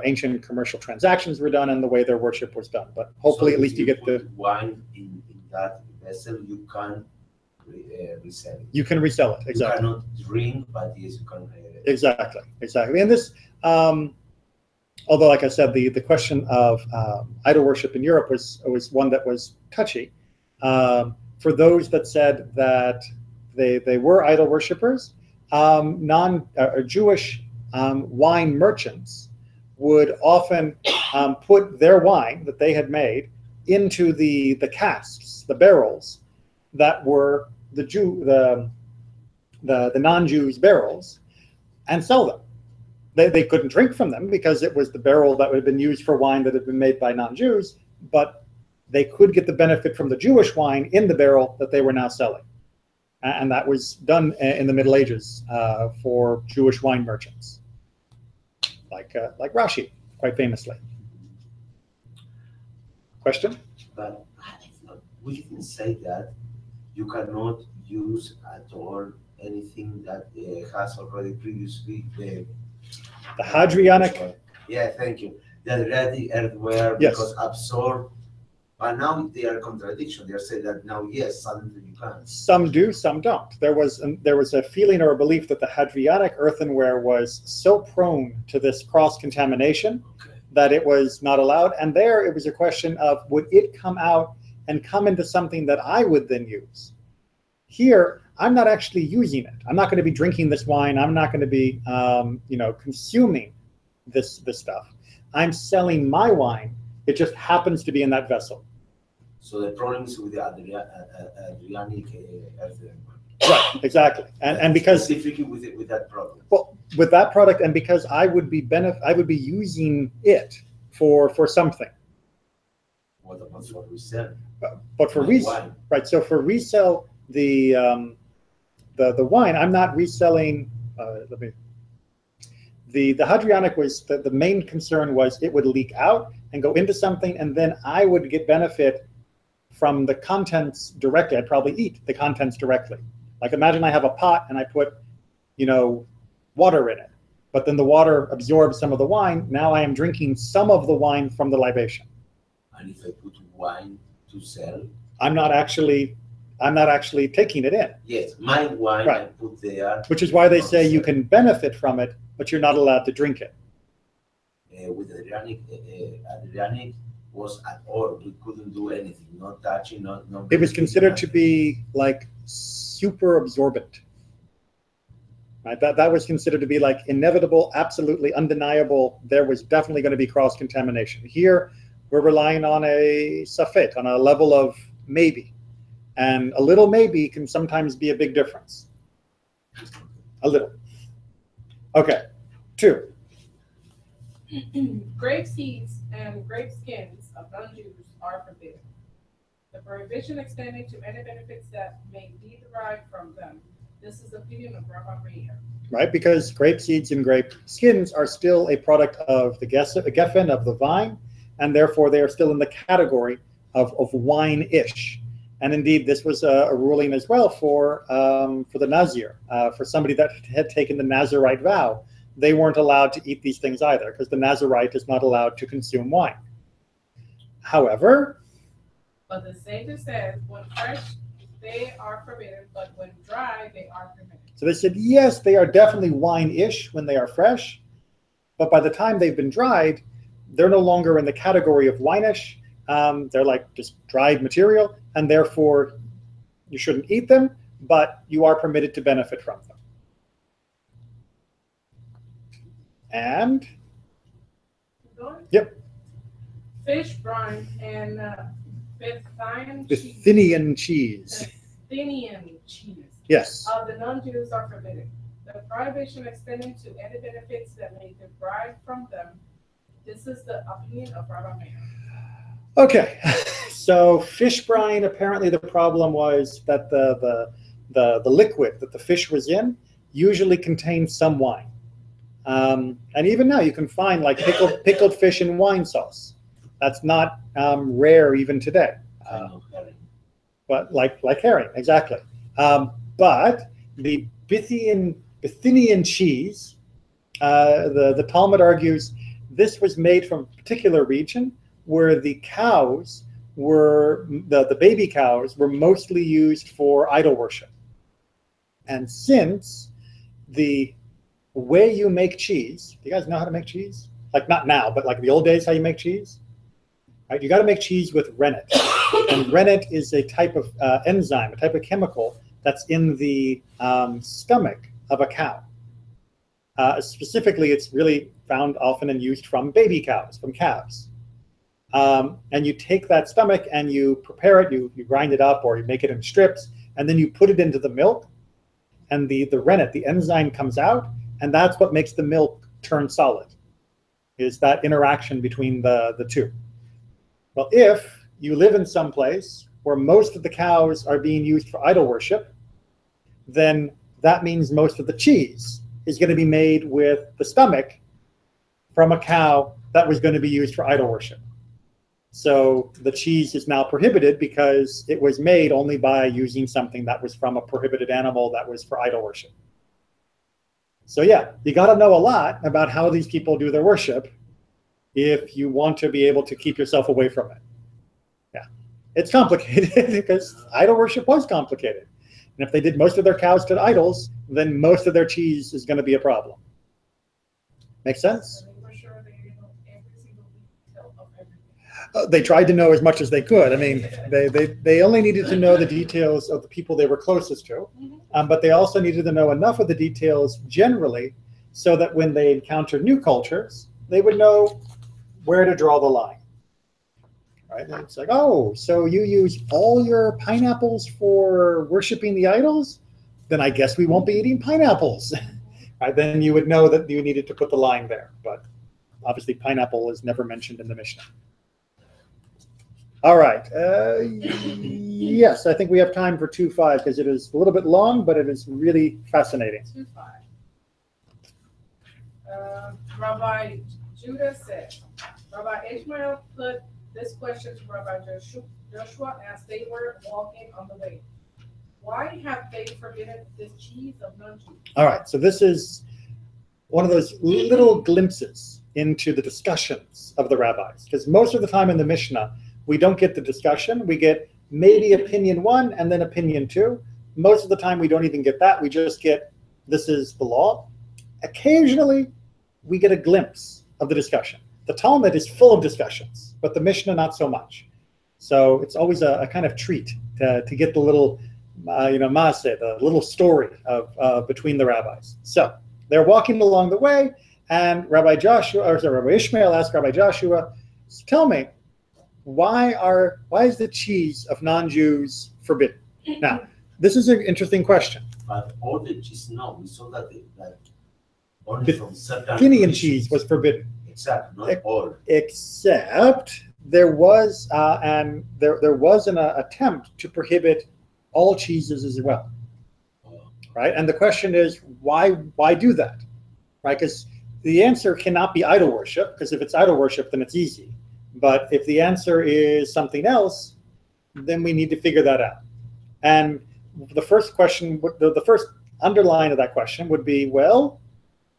ancient commercial transactions were done and the way their worship was done. But hopefully, at least you get the wine in that vessel. You can resell it. You can resell it, exactly. You cannot drink, but yes, you can. Exactly. And this, although, like I said, the question of idol worship in Europe was one that was touchy. For those that said that they were idol worshippers, Jewish wine merchants would often put their wine that they had made into the casks, the barrels that were the non-Jews' barrels, and sell them. They couldn't drink from them because it was the barrel that would have been used for wine that had been made by non-Jews, but they could get the benefit from the Jewish wine in the barrel that they were now selling. And that was done in the Middle Ages for Jewish wine merchants. like Rashi, quite famously. Question? But we didn't say that you cannot use at all anything that has already previously The Hadrianic. Yeah, thank you. The Adriatic earthware Yes. because absorb. But now they are contradiction. They are saying that now yes, suddenly you can. Some do, some don't. There was a feeling or a belief that the Hadrianic earthenware was so prone to this cross-contamination that it was not allowed. And there it was a question of, would it come out and come into something that I would then use? Here, I'm not actually using it. I'm not going to be drinking this wine. I'm not going to be, consuming this stuff. I'm selling my wine. It just happens to be in that vessel. So the problem is with the Adriatic earthenware. Right, exactly. And because specifically with that product. Well, with that product, and because I would be using it for something. What about for resale? But for resale, right? So for resell the wine, I'm not reselling. The Hadrianic was the main concern was it would leak out and go into something, and then I would get benefit from the contents directly. I'd probably eat the contents directly. Like imagine I have a pot and I put, water in it, but then the water absorbs some of the wine. Now I am drinking some of the wine from the libation. And if I put wine to sell, I'm not actually taking it in. Yes, my wine right. I put there. Which is why they say you can benefit from it, but you're not allowed to drink it. With Adriatic was at all. We couldn't do anything, not touching, not. It was considered to be like super absorbent. Right? That was considered to be like inevitable, absolutely undeniable. There was definitely going to be cross-contamination. Here, we're relying on a safet, on a level of maybe. And a little maybe can sometimes be a big difference. A little. Okay, 2. Grape seeds and grape skins of non-Jews are forbidden. The prohibition extended to any benefits that may be derived from them. This is the opinion of Rabbi Meir. Right, because grape seeds and grape skins are still a product of the geffen, of the vine, and therefore they are still in the category of wine-ish. And indeed, this was a ruling as well for the Nazir, for somebody that had taken the Nazirite vow. They weren't allowed to eat these things either, because the Nazirite is not allowed to consume wine. However, but the Seder says, when fresh, they are forbidden, but when dry, they are permitted. So they said, yes, they are definitely wine-ish when they are fresh, but by the time they've been dried, they're no longer in the category of wine-ish. They're like just dried material, and therefore you shouldn't eat them, but you are permitted to benefit from them. And? Yep. Fish brine and Bithynian cheese. Bithynian cheese. Yes. The non-Jews are forbidden. The prohibition extending to any benefits that may derive from them. This is the opinion of Rabbi Meir. Okay, so fish brine, apparently the problem was that the liquid that the fish was in usually contained some wine. And even now you can find like pickled fish in wine sauce. That's not rare even today. But like herring, exactly. But the Bithynian cheese, the Talmud argues, this was made from a particular region where the cows were, the baby cows were mostly used for idol worship. And since the way you make cheese, do you guys know how to make cheese? Like not now, but like the old days, how you make cheese? Right, you got to make cheese with rennet. And rennet is a type of enzyme, a type of chemical that's in the stomach of a cow. Specifically, it's really found often and used from baby cows, from calves. And you take that stomach and you prepare it, you grind it up or you make it in strips, and then you put it into the milk, and the rennet, the enzyme comes out, and that's what makes the milk turn solid, is that interaction between the two. Well, if you live in some place where most of the cows are being used for idol worship, then that means most of the cheese is going to be made with the stomach from a cow that was going to be used for idol worship. So the cheese is now prohibited because it was made only by using something that was from a prohibited animal that was for idol worship. So yeah, you got to know a lot about how these people do their worship if you want to be able to keep yourself away from it. Yeah, it's complicated because idol worship was complicated. And if they did most of their cows to idols, then most of their cheese is going to be a problem. Make sense? They tried to know as much as they could. I mean, they only needed to know the details of the people they were closest to, but they also needed to know enough of the details generally so that when they encountered new cultures, they would know where to draw the line. Right? And it's like, oh, so you use all your pineapples for worshiping the idols? Then I guess we won't be eating pineapples. Right? Then you would know that you needed to put the line there. But obviously pineapple is never mentioned in the Mishnah. All right. Yes, I think we have time for 2.5 because it is a little bit long, but it is really fascinating. 2.5. Rabbi Judah said, Rabbi Ishmael put this question to Rabbi Joshua as they were walking on the way. Why have they forbidden this cheese of non-Jews? All right, so this is one of those little glimpses into the discussions of the rabbis, because most of the time in the Mishnah, we don't get the discussion. We get maybe opinion 1 and then opinion 2. Most of the time we don't even get that. We just get, this is the law. Occasionally, we get a glimpse of the discussion. The Talmud is full of discussions, but the Mishnah not so much. So it's always a kind of treat to get the little, maaseh, the little story of between the rabbis. So they're walking along the way, and Rabbi Ishmael asked Rabbi Joshua, tell me, why is the cheese of non-Jews forbidden? Now, this is an interesting question. But all the cheese, no, we saw that only from certain Bithynian cheese was forbidden. Exactly, not all. Except there was there was an attempt to prohibit all cheeses as well, right? And the question is, why do that, right? Because the answer cannot be idol worship, because if it's idol worship, then it's easy. But if the answer is something else, then we need to figure that out. And the first question, the first underline of that question would be, well,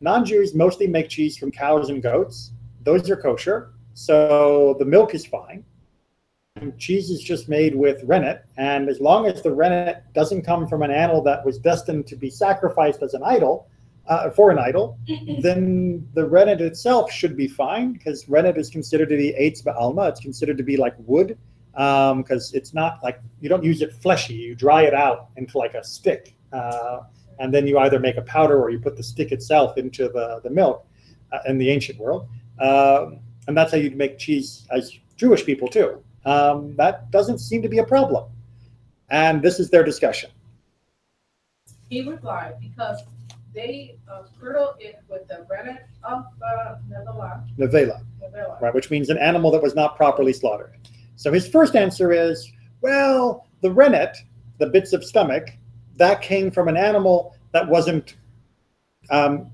non-Jews mostly make cheese from cows and goats. Those are kosher, so the milk is fine. And cheese is just made with rennet, and as long as the rennet doesn't come from an animal that was destined to be sacrificed as an idol, for an idol, then the rennet itself should be fine, because rennet is considered to be eitz ba'alma. It's considered to be like wood, because it's not like, you don't use it fleshy. You dry it out into like a stick, and then you either make a powder or you put the stick itself into the milk in the ancient world. And that's how you'd make cheese as Jewish people too. That doesn't seem to be a problem. And this is their discussion. He replied, because they curdle it with the rennet of nevela, right, which means an animal that was not properly slaughtered. So his first answer is, well, the rennet, the bits of stomach, that came from an animal that wasn't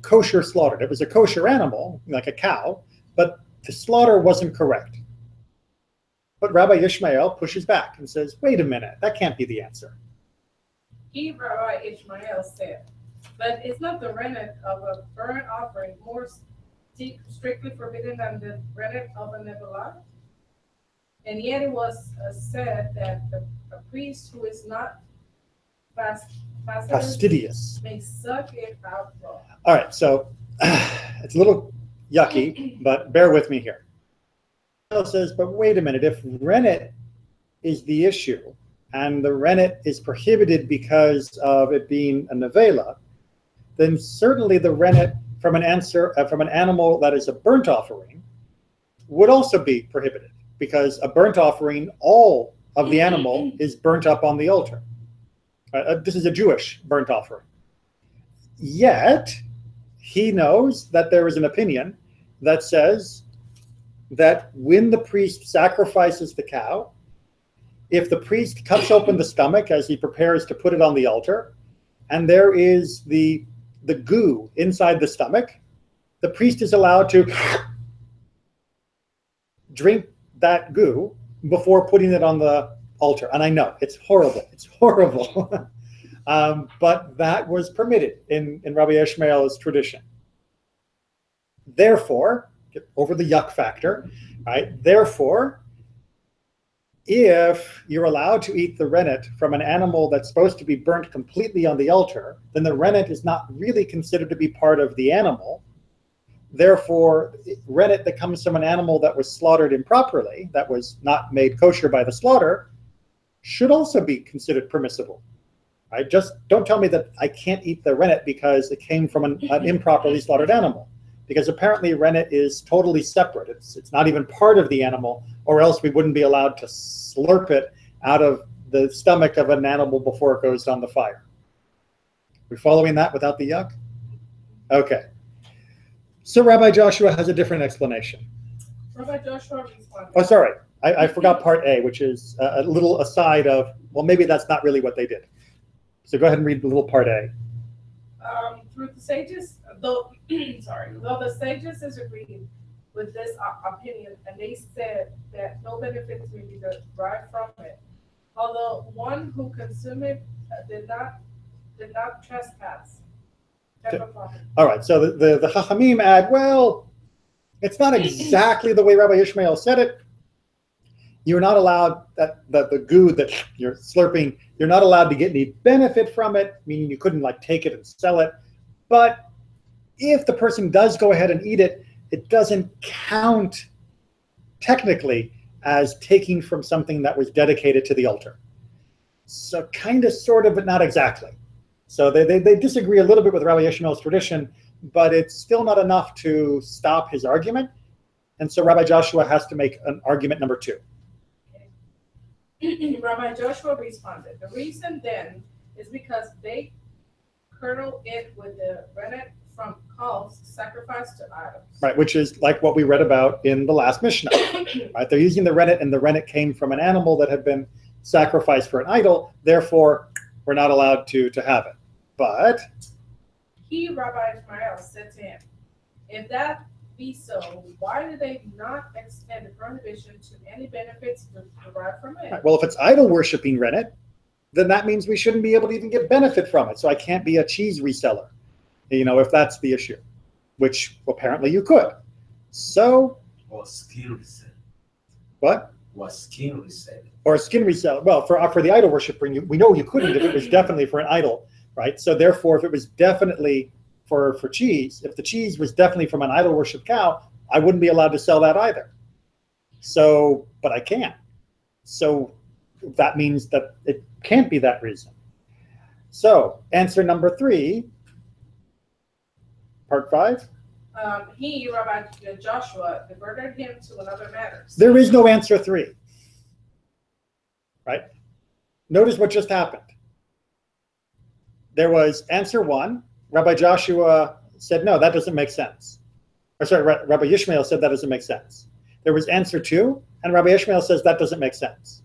kosher slaughtered. It was a kosher animal, like a cow, but the slaughter wasn't correct. But Rabbi Ishmael pushes back and says, wait a minute, that can't be the answer. Rabbi Ishmael said, but is not the rennet of a burnt offering more strictly forbidden than the rennet of a nevela? And yet it was said that a priest who is not fastidious may suck it out raw. All right, so it's a little yucky, but bear with me here. It says, but wait a minute, if rennet is the issue, and the rennet is prohibited because of it being a nevela, then certainly the rennet from an animal that is a burnt offering would also be prohibited, because a burnt offering, all of the animal is burnt up on the altar. This is a Jewish burnt offering. Yet, he knows that there is an opinion that says that when the priest sacrifices the cow, if the priest cuts open the stomach as he prepares to put it on the altar, and there is the goo inside the stomach, the priest is allowed to drink that goo before putting it on the altar. And I know it's horrible. It's horrible. But that was permitted in Rabbi Ishmael's tradition. Therefore, get over the yuck factor, right? Therefore, if you're allowed to eat the rennet from an animal that's supposed to be burnt completely on the altar, then the rennet is not really considered to be part of the animal. Therefore, rennet that comes from an animal that was slaughtered improperly, that was not made kosher by the slaughter, should also be considered permissible. Right? Just don't tell me that I can't eat the rennet because it came from an improperly slaughtered animal. Because apparently rennet is totally separate. It's not even part of the animal, or else we wouldn't be allowed to slurp it out of the stomach of an animal before it goes on the fire. We following that without the yuck? Okay. So Rabbi Joshua has a different explanation. Rabbi Joshua responded. Oh, sorry. I forgot part A, which is a little aside of, well, maybe that's not really what they did. So go ahead and read the little part A. Through the sages, though the sages disagreed with this opinion, and they said that no benefits may be derived from it, although one who consumed it did not trespass. All right, so the Chachamim add, well, it's not exactly the way Rabbi Ishmael said it. You're not allowed, the goo that you're slurping, you're not allowed to get any benefit from it, meaning you couldn't like take it and sell it. But if the person does go ahead and eat it, it doesn't count technically as taking from something that was dedicated to the altar. So kind of, sort of, but not exactly. So they disagree a little bit with Rabbi Ishmael's tradition, but it's still not enough to stop his argument. And so Rabbi Joshua has to make an argument number 2. Rabbi Joshua responded, the reason then is because they curdle it with the rennet from calves sacrificed to idols. Right, which is like what we read about in the last Mishnah. Right, they're using the rennet, and the rennet came from an animal that had been sacrificed for an idol. Therefore, we're not allowed to have it. But he, Rabbi Ishmael, said to him, if that be so, why do they not extend the prohibition to any benefits derived from it? Right, well, if it's idol worshiping rennet, then that means we shouldn't be able to even get benefit from it. So I can't be a cheese reseller, if that's the issue, which apparently you could. So, or skin resell. What? Or skin resell. Or a skin reseller. Well, for the idol worshiping, we know you couldn't if it was definitely for an idol, right? So therefore, if it was definitely for cheese, if the cheese was definitely from an idol worship cow, I wouldn't be allowed to sell that either. So, but I can. So that means that it can't be that reason. So answer number 3, part 5. He, Rabbi Joshua, diverted him to another matter. There is no answer 3. Right? Notice what just happened. There was answer 1. Rabbi Joshua said, no, that doesn't make sense. Or sorry, Rabbi Ishmael said that doesn't make sense. There was answer 2, and Rabbi Ishmael says that doesn't make sense.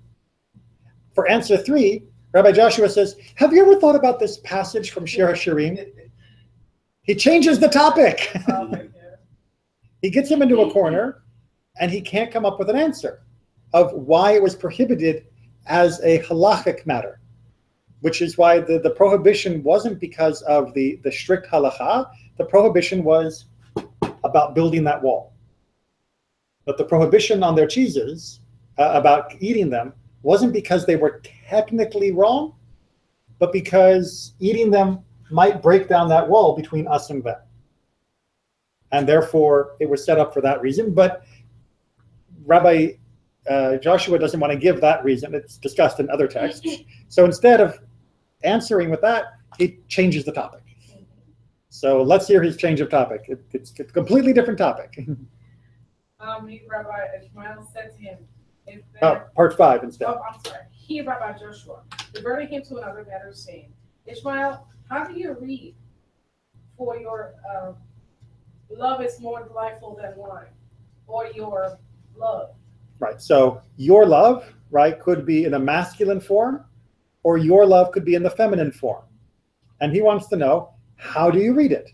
For answer 3, Rabbi Joshua says, have you ever thought about this passage from Shir HaShirim? He changes the topic. He gets him into a corner, and he can't come up with an answer of why it was prohibited as a halachic matter, which is why the prohibition wasn't because of the strict halacha. The prohibition was about building that wall. But the prohibition on their cheeses, about eating them, wasn't because they were technically wrong, but because eating them might break down that wall between us and them. And therefore, it was set up for that reason. But Rabbi Joshua doesn't want to give that reason. It's discussed in other texts. So instead of answering with that, he changes the topic. So let's hear his change of topic. It's a completely different topic. Rabbi Ishmael said to him, part 5 instead. Oh, I'm sorry. He, Rabbi Joshua, diverted him to another matter, saying, Ishmael, how do you read? For your love is more delightful than wine, or your love. Right. So your love, right, could be in a masculine form, or your love could be in the feminine form. And he wants to know, how do you read it?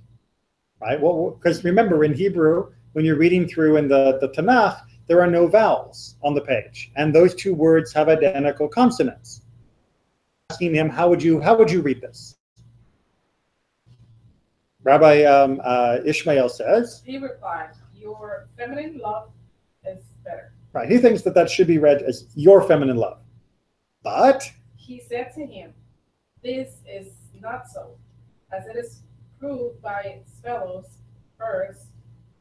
Right? Well, because remember, in Hebrew, when you're reading through in the Tanakh, there are no vowels on the page, and those two words have identical consonants. Asking him, how would you read this? Rabbi Ishmael says, He replied, your feminine love is better. Right, he thinks that that should be read as your feminine love. But he said to him, this is not so, as it is proved by its fellows. First,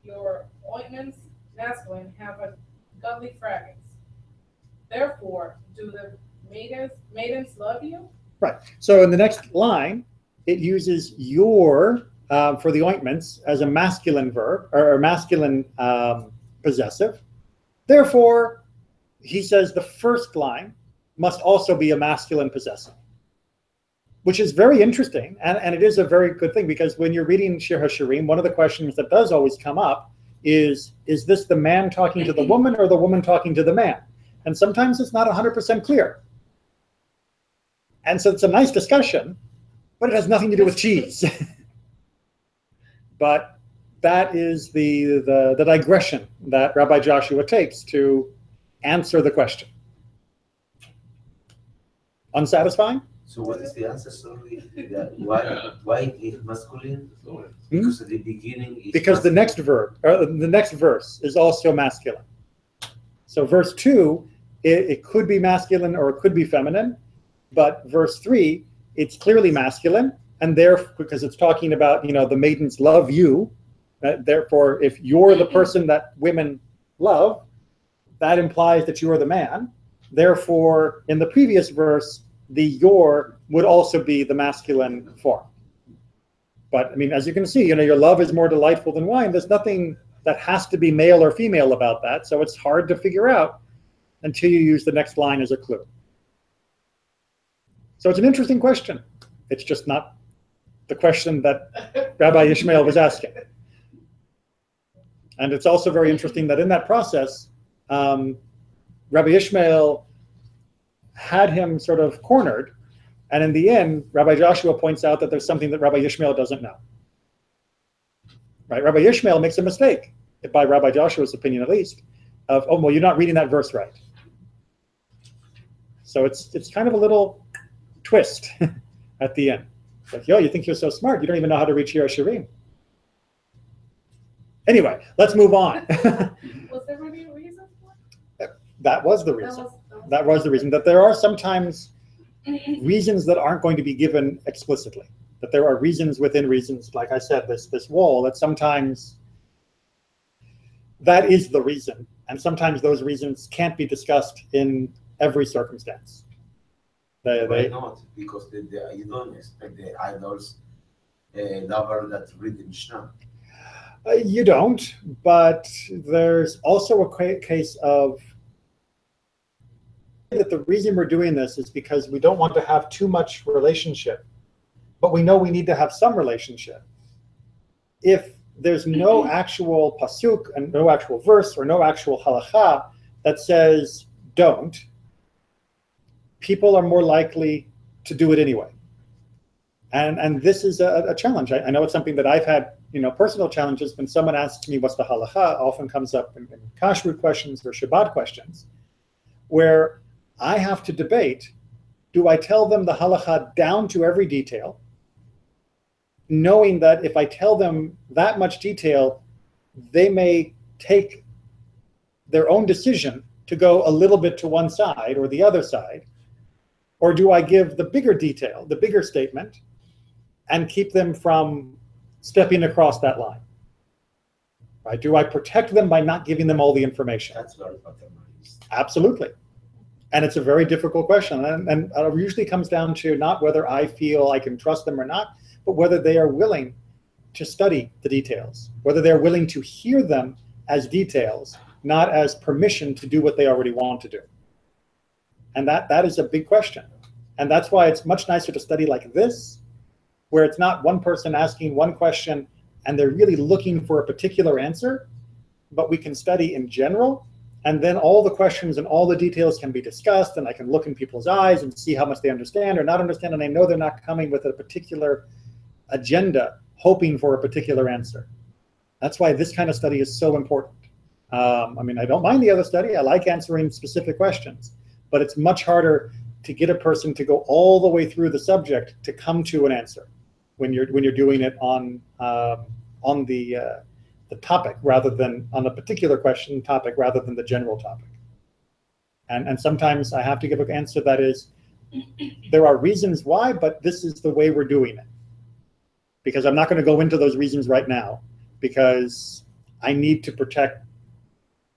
your ointments, masculine, have a godly fragrance. Therefore, do the maidens love you? Right. So in the next line, it uses your for the ointments as a masculine verb or a masculine possessive. Therefore, he says the first line must also be a masculine possessive, which is very interesting, and it is a very good thing, because when you're reading Shir HaShirim, one of the questions that does always come up is this the man talking to the woman or the woman talking to the man? And sometimes it's not 100% clear. And so it's a nice discussion, but it has nothing to do with cheese. But that is the digression that Rabbi Joshua takes to answer the question. Unsatisfying? So what is the answer? Sorry, why it is masculine? Because at the beginning is because the next verb, or the next verse is also masculine. So verse 2, it could be masculine or it could be feminine, but verse 3, it's clearly masculine, and therefore, because it's talking about, the maidens love you, therefore, if you're the person that women love, that implies that you are the man. Therefore, in the previous verse, the your would also be the masculine form. But I mean, as you can see, your love is more delightful than wine. There's nothing that has to be male or female about that. So it's hard to figure out until you use the next line as a clue. So it's an interesting question. It's just not the question that Rabbi Ishmael was asking. And it's also very interesting that in that process, Rabbi Ishmael had him sort of cornered, and in the end, Rabbi Joshua points out that there's something that Rabbi Ishmael doesn't know. Right? Rabbi Ishmael makes a mistake, by Rabbi Joshua's opinion at least, of, oh, well, you're not reading that verse right. So it's kind of a little twist at the end. It's like, yo, you think you're so smart, you don't even know how to read Shir HaShirim. Anyway, let's move on. Was there any reason for it? That was the reason. That was the reason, that there are sometimes reasons that aren't going to be given explicitly. That there are reasons within reasons, like I said, this wall, that sometimes that is the reason. And sometimes those reasons can't be discussed in every circumstance. Why not? Because you don't expect the idols lover that read the Mishnah. You don't, but there's also a case of that the reason we're doing this is because we don't want to have too much relationship, but we know we need to have some relationship. If there's no actual pasuk and no actual verse or no actual halacha that says don't, people are more likely to do it anyway. And this is a challenge. I know it's something that I've had, personal challenges when someone asks me what's the halacha, often comes up in kashrut questions or Shabbat questions, where I have to debate, do I tell them the halacha down to every detail, knowing that if I tell them that much detail, they may take their own decision to go a little bit to one side or the other side, or do I give the bigger detail, the bigger statement, and keep them from stepping across that line? Right? Do I protect them by not giving them all the information? That's very paternalist. Absolutely. And it's a very difficult question. And it usually comes down to not whether I feel I can trust them or not, but whether they are willing to study the details, whether they're willing to hear them as details, not as permission to do what they already want to do. And that is a big question. And that's why it's much nicer to study like this, where it's not one person asking one question and they're really looking for a particular answer, but we can study in general, and then all the questions and all the details can be discussed, and I can look in people's eyes and see how much they understand or not understand, and I know they're not coming with a particular agenda, hoping for a particular answer. That's why this kind of study is so important. I mean, I don't mind the other study. I like answering specific questions, but it's much harder to get a person to go all the way through the subject to come to an answer when you're doing it on the topic rather than on a particular question topic rather than the general topic. And sometimes I have to give an answer that is, there are reasons why, but this is the way we're doing it. Because I'm not going to go into those reasons right now, because I need to protect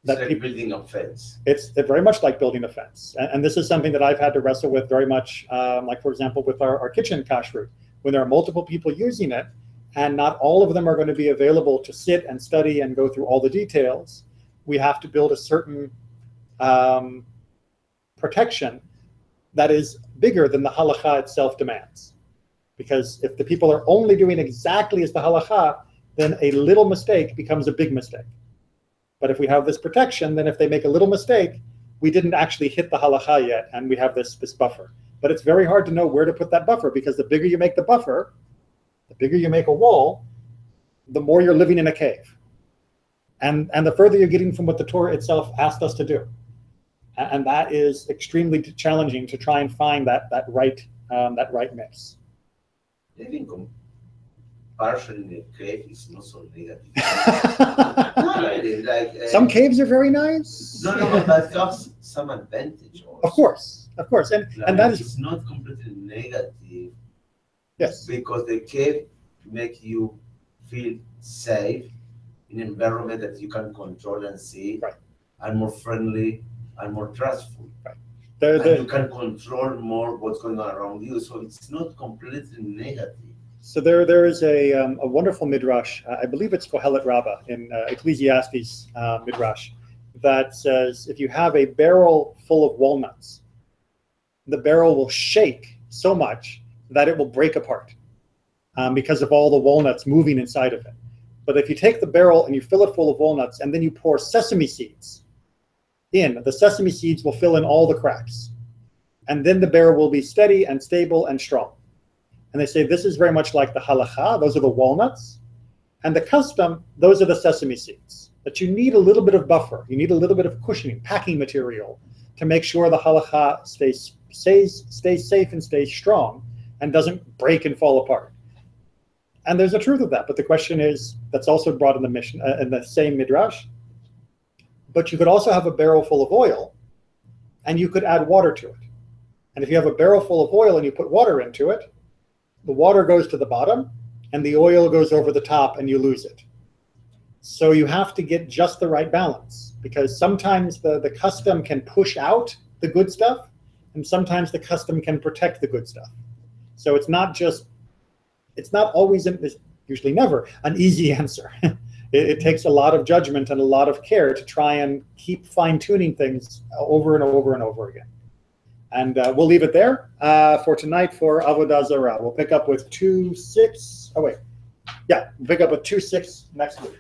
that. It's like building a fence. It's very much like building a fence. And this is something that I've had to wrestle with very much, like, for example, with our kitchen kashrut. When there are multiple people using it, and not all of them are going to be available to sit and study and go through all the details, we have to build a certain protection that is bigger than the halakha itself demands. Because if the people are only doing exactly as the halakha, then a little mistake becomes a big mistake. But if we have this protection, then if they make a little mistake, we didn't actually hit the halakha yet, and we have this buffer. But it's very hard to know where to put that buffer, because the bigger you make the buffer, the bigger you make a wall, the more you're living in a cave. And the further you're getting from what the Torah itself asked us to do. And that is extremely challenging to try and find that right mix. I think comparison in the cave is not so negative. Some caves are very nice. No, but has some advantage also. Of course, and that is, it's not completely negative. Yes. Because the cave make you feel safe in an environment that you can control and see, right, and more friendly and more trustful. Right. And you can control more what's going on around you, so it's not completely negative. So there is a wonderful midrash, I believe it's Kohelet Rabbah in Ecclesiastes midrash, that says if you have a barrel full of walnuts, the barrel will shake so much that it will break apart because of all the walnuts moving inside of it. But if you take the barrel and you fill it full of walnuts and then you pour sesame seeds in, the sesame seeds will fill in all the cracks. And then the barrel will be steady and stable and strong. And they say this is very much like the halakha, those are the walnuts. And the custom, those are the sesame seeds. But you need a little bit of buffer. You need a little bit of cushioning, packing material to make sure the halakha stays safe and stays strong and doesn't break and fall apart. And there's a truth of that. But the question is, that's also brought in the Mishnah, in the same midrash. But you could also have a barrel full of oil, and you could add water to it. And if you have a barrel full of oil and you put water into it, the water goes to the bottom, and the oil goes over the top, and you lose it. So you have to get just the right balance, because sometimes the custom can push out the good stuff, and sometimes the custom can protect the good stuff. So it's not always, usually never, an easy answer. It takes a lot of judgment and a lot of care to try and keep fine-tuning things over and over and over again. And we'll leave it there for tonight for Avodah Zarah. We'll pick up with 2:6. Oh, wait. Yeah, we'll pick up with 2:6 next week.